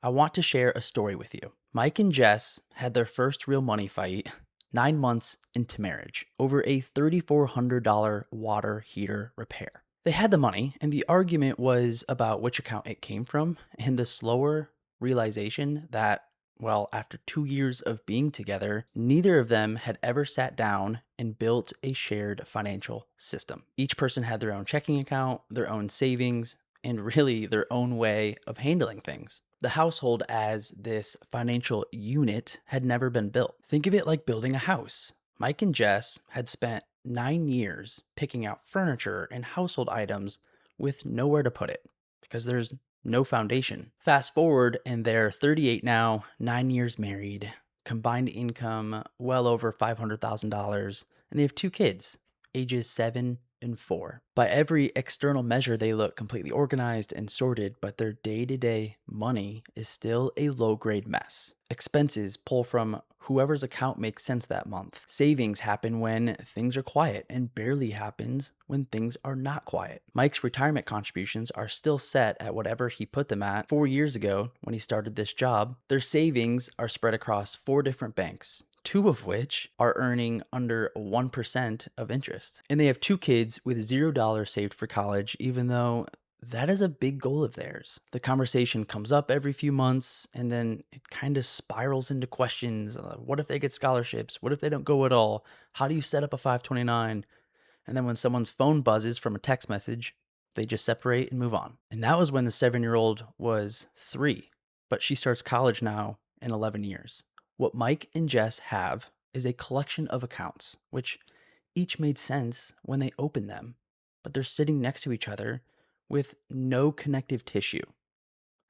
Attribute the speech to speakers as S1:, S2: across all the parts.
S1: I want to share a story with you. Mike and Jess had their first real money fight 9 months into marriage over a $3,400 water heater repair. They had the money, and the argument was about which account it came from, and the slower realization that, well, after 2 years of being together, neither of them had ever sat down and built a shared financial system. Each person had their own checking account, their own savings, and really their own way of handling things. The household as this financial unit had never been built. Think of it like building a house. Mike and Jess had spent 9 years picking out furniture and household items with nowhere to put it because there's no foundation. Fast forward, and they're 38 now, 9 years married, combined income well over $500,000, and they have 2 kids, ages 7 and 4. By every external measure, they look completely organized and sorted, but their day-to-day money is still a low-grade mess. Expenses pull from whoever's account makes sense that month. Savings happen when things are quiet and barely happens when things are not quiet. Mike's retirement contributions are still set at whatever he put them at 4 years ago when he started this job. Their savings are spread across 4 different banks, 2 of which are earning under 1% of interest. And they have 2 kids with $0 saved for college, even though that is a big goal of theirs. The conversation comes up every few months, and then it kind of spirals into questions. What if they get scholarships? What if they don't go at all? How do you set up a 529? And then when someone's phone buzzes from a text message, they just separate and move on. And that was when the 7-year-old was 3, but she starts college now in 11 years. What Mike and Jess have is a collection of accounts, which each made sense when they opened them, but they're sitting next to each other with no connective tissue.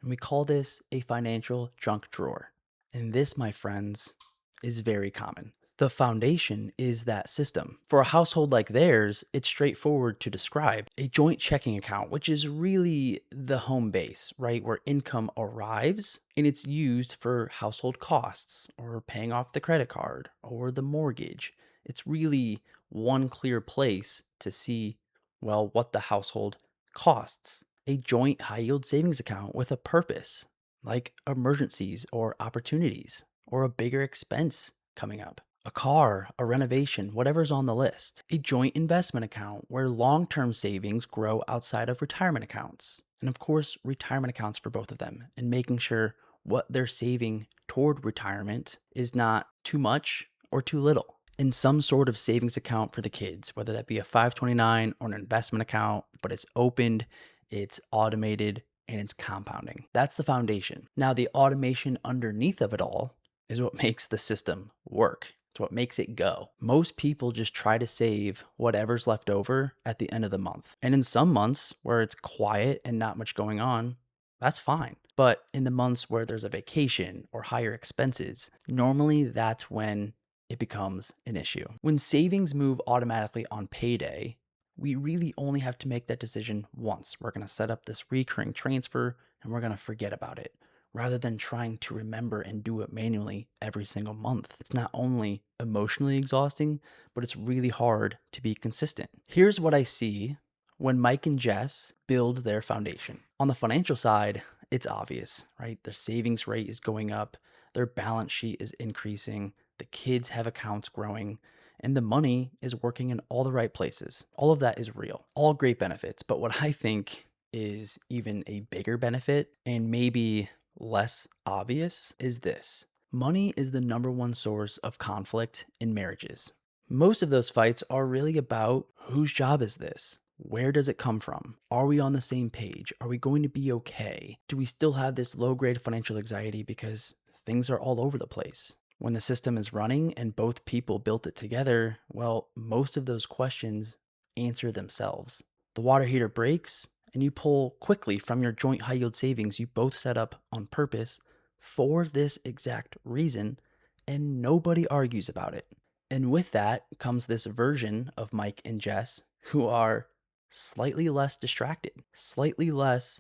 S1: And we call this a financial junk drawer. And this, my friends, is very common. The foundation is that system. For a household like theirs, it's straightforward to describe a joint checking account, which is really the home base, right? Where income arrives and it's used for household costs or paying off the credit card or the mortgage. It's really one clear place to see, well, what the household costs. A joint high yield savings account with a purpose, like emergencies or opportunities or a bigger expense coming up. A car, a renovation, whatever's on the list. A joint investment account where long-term savings grow outside of retirement accounts. And of course, retirement accounts for both of them, and making sure what they're saving toward retirement is not too much or too little. In some sort of savings account for the kids, whether that be a 529 or an investment account, but it's opened, it's automated, and it's compounding. That's the foundation. Now, the automation underneath of it all is what makes the system work. It's what makes it go. Most people just try to save whatever's left over at the end of the month. And in some months where it's quiet and not much going on, that's fine. But in the months where there's a vacation or higher expenses, normally that's when it becomes an issue. When savings move automatically on payday, we really only have to make that decision once. We're going to set up this recurring transfer and we're going to forget about it, rather than trying to remember and do it manually every single month. It's not only emotionally exhausting, but it's really hard to be consistent. Here's what I see when Mike and Jess build their foundation. On the financial side, it's obvious, right? Their savings rate is going up, their balance sheet is increasing, the kids have accounts growing, and the money is working in all the right places. All of that is real, all great benefits. But what I think is even a bigger benefit, and maybe less obvious, is this. Money is the number one source of conflict in marriages. Most of those fights are really about whose job is this? Where does it come from? Are we on the same page? Are we going to be okay? Do we still have this low-grade financial anxiety because things are all over the place? When the system is running and both people built it together, well, most of those questions answer themselves. The water heater breaks, and you pull quickly from your joint high yield savings you both set up on purpose for this exact reason, and nobody argues about it. And with that comes this version of Mike and Jess who are slightly less distracted, slightly less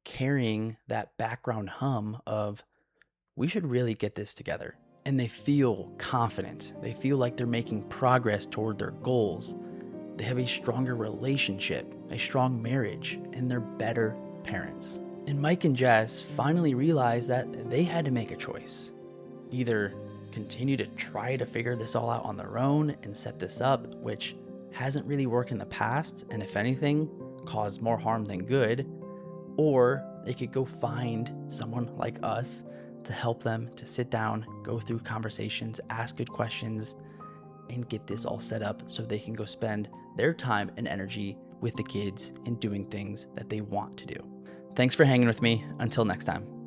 S1: carrying that background hum of, we should really get this together. And they feel confident. They feel like they're making progress toward their goals. They have a stronger relationship, a strong marriage, and they're better parents. And Mike and Jess finally realized that they had to make a choice. Either continue to try to figure this all out on their own and set this up, which hasn't really worked in the past, and if anything, caused more harm than good, or they could go find someone like us to help them to sit down, go through conversations, ask good questions, and get this all set up so they can go spend their time and energy with the kids and doing things that they want to do. Thanks for hanging with me. Until next time.